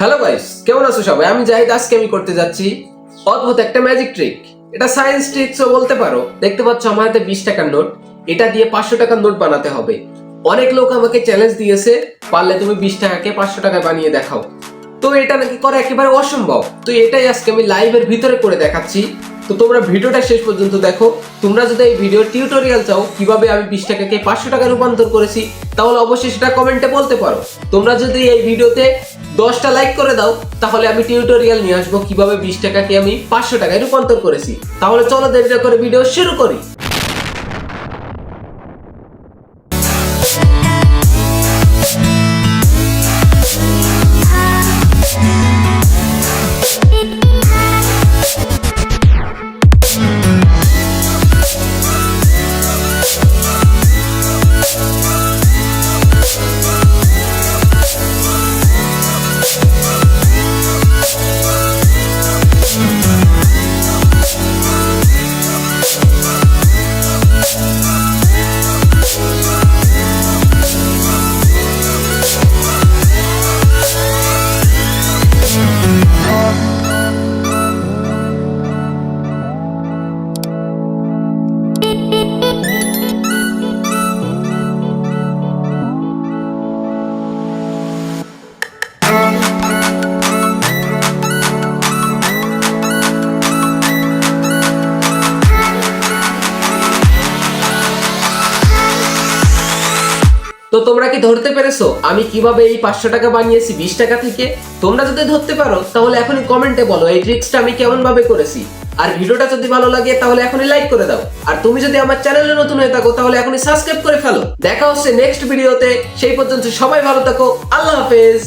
Hello guys, কেমন আছো সবাই? আমি জাহিদ। আজকে আমি করতে যাচ্ছি অদ্ভুত একটা ম্যাজিক ট্রিক। এটা সায়েন্স ট্রিক্সও বলতে পারো। দেখতে পাচ্ছ আমার হাতে 20 টাকার নোট। এটা দিয়ে 500 টাকার নোট বানাতে হবে। অনেক লোক আমাকে চ্যালেঞ্জ দিয়েছে, পারলে তুমি 20 টাকাকে 500 টাকায় বানিয়ে দেখাও। তো এটা নাকি করা একেবারে অসম্ভব। তো এটাই আজকে আমি লাইভের ভিতরে করে দেখাচ্ছি। তো তোমরা ভিডিওটা শেষ পর্যন্ত দেখো। তোমরা যদি এই ভিডিওর টিউটোরিয়াল চাও কিভাবে আমি 20 টাকাকে 500 টাকায় রূপান্তর করেছি, তাহলে অবশ্যই সেটা কমেন্টে বলতে পারো। তোমরা যদি এই ভিডিওতে 10টা লাইক করে দাও, তাহলে আমি টিউটোরিয়াল নিয়ে আসবো কিভাবে 20 টাকাকে আমি 500 টাকায় রূপান্তর করেছি। তাহলে চলো দেরি না করে ভিডিও শুরু করি। তো তোমরা কি ধরতে পেরেছো আমি কিভাবে এই 500 টাকা বানিয়েছি 20 টাকা থেকে? তোমরা যদি ধরতে পারো তাহলে এখনই কমেন্টে বলো এই ট্রিক্সটা আমি কেমন ভাবে করেছি। আর ভিডিওটা যদি ভালো লাগে তাহলে এখনই লাইক করে দাও। আর তুমি যদি আমার চ্যানেলে নতুন হয়ে থাকো তাহলে এখনই সাবস্ক্রাইব করে ফেলো। দেখা হচ্ছে নেক্সট ভিডিওতে। সেই পর্যন্ত সবাই ভালো থাকো। আল্লাহ হাফেজ।